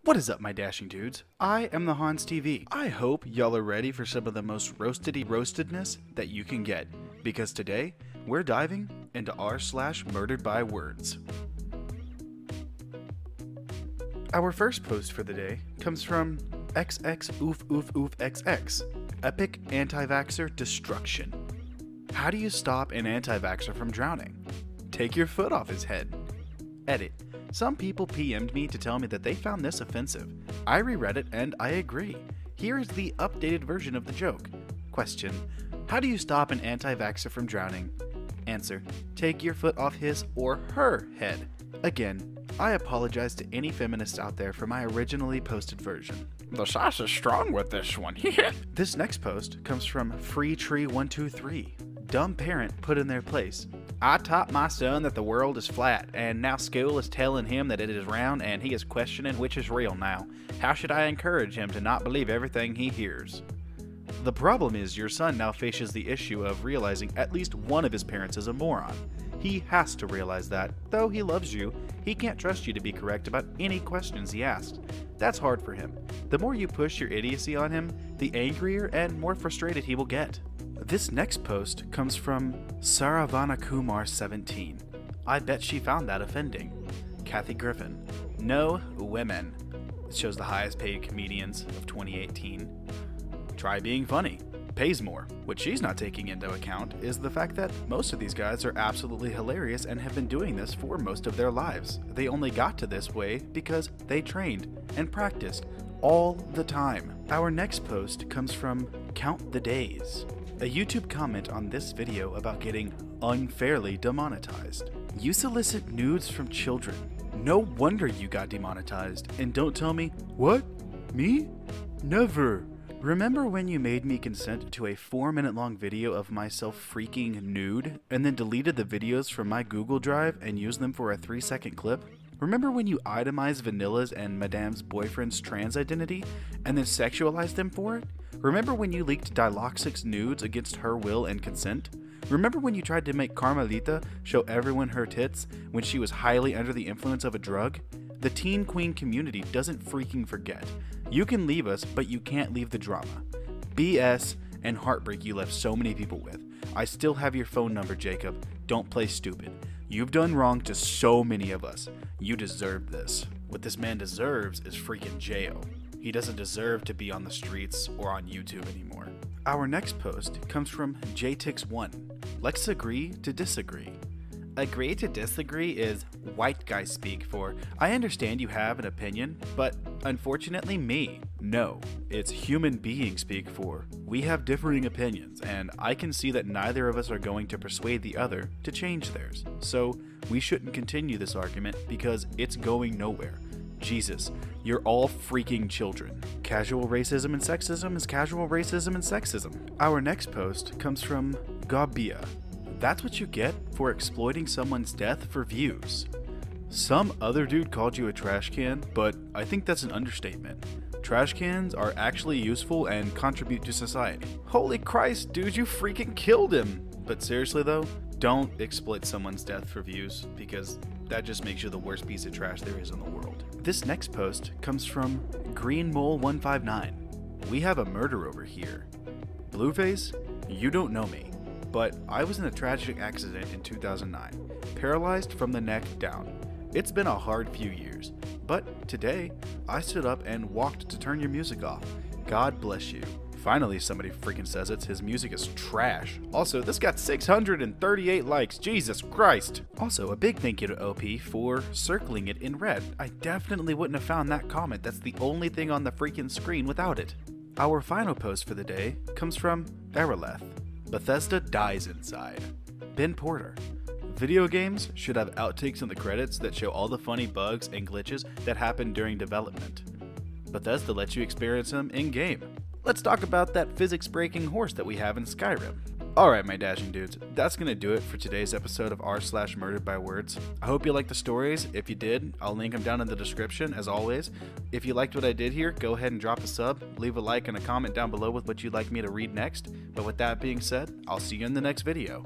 What is up, my dashing dudes? I am the Hans TV. I hope y'all are ready for some of the most roastedy roastedness that you can get, because today we're diving into r/MurderedByWords. Our first post for the day comes from XX Epic Antivaxxer Destruction. How do you stop an anti-vaxxer from drowning? Take your foot off his head. Edit. Some people PM'd me to tell me that they found this offensive. I reread it and I agree. Here is the updated version of the joke. Question. How do you stop an anti-vaxxer from drowning? Answer. Take your foot off his or her head. Again, I apologize to any feminists out there for my originally posted version. The sauce is strong with this one. This next post comes from FreeTree123. Dumb parent put in their place. I taught my son that the world is flat, and now school is telling him that it is round, and he is questioning which is real now. How should I encourage him to not believe everything he hears? The problem is your son now faces the issue of realizing at least one of his parents is a moron. He has to realize that, though he loves you, he can't trust you to be correct about any questions he asks. That's hard for him. The more you push your idiocy on him, the angrier and more frustrated he will get. This next post comes from Saravanakumar17. I bet she found that offending. Kathy Griffin. No women. It shows the highest paid comedians of 2018. Try being funny. Pays more. What she's not taking into account is the fact that most of these guys are absolutely hilarious and have been doing this for most of their lives. They only got to this way because they trained and practiced all the time. Our next post comes from Count the Days. A YouTube comment on this video about getting unfairly demonetized. You solicit nudes from children. No wonder you got demonetized. And don't tell me, what? Me? Never. Remember when you made me consent to a 4-minute long video of myself freaking nude and then deleted the videos from my Google Drive and used them for a 3-second clip? Remember when you itemized Vanilla's and Madame's boyfriend's trans identity and then sexualized them for it? Remember when you leaked Diloxic's nudes against her will and consent? Remember when you tried to make Carmelita show everyone her tits when she was highly under the influence of a drug? The teen queen community doesn't freaking forget. You can leave us, but you can't leave the drama, BS, and heartbreak you left so many people with. I still have your phone number, Jacob. Don't play stupid. You've done wrong to so many of us. You deserve this. What this man deserves is freaking jail. He doesn't deserve to be on the streets or on YouTube anymore. Our next post comes from JTix1. Let's agree to disagree. Agree to disagree is white guy speak for, I understand you have an opinion, but unfortunately me. No, it's human being speak for, we have differing opinions, and I can see that neither of us are going to persuade the other to change theirs. So we shouldn't continue this argument because it's going nowhere. Jesus, you're all freaking children. Casual racism and sexism is casual racism and sexism. Our next post comes from Gabia. That's what you get for exploiting someone's death for views. Some other dude called you a trash can, but I think that's an understatement. Trash cans are actually useful and contribute to society. Holy Christ, dude, you freaking killed him! But seriously though, don't exploit someone's death for views, because that just makes you the worst piece of trash there is in the world. This next post comes from GreenMole159. We have a murder over here. Blueface, you don't know me, but I was in a tragic accident in 2009, paralyzed from the neck down. It's been a hard few years, but today I stood up and walked to turn your music off. God bless you. Finally, somebody freaking says it. His music is trash. Also, this got 638 likes. Jesus Christ. Also, a big thank you to OP for circling it in red. I definitely wouldn't have found that comment. That's the only thing on the freaking screen without it. Our final post for the day comes from Araleth. Bethesda dies inside. Ben Porter. Video games should have outtakes in the credits that show all the funny bugs and glitches that happen during development. Bethesda lets you experience them in-game. Let's talk about that physics-breaking horse that we have in Skyrim. Alright, my dashing dudes, that's gonna do it for today's episode of r/MurderedByWords. I hope you liked the stories. If you did, I'll link them down in the description, as always. If you liked what I did here, go ahead and drop a sub, leave a like and a comment down below with what you'd like me to read next. But with that being said, I'll see you in the next video.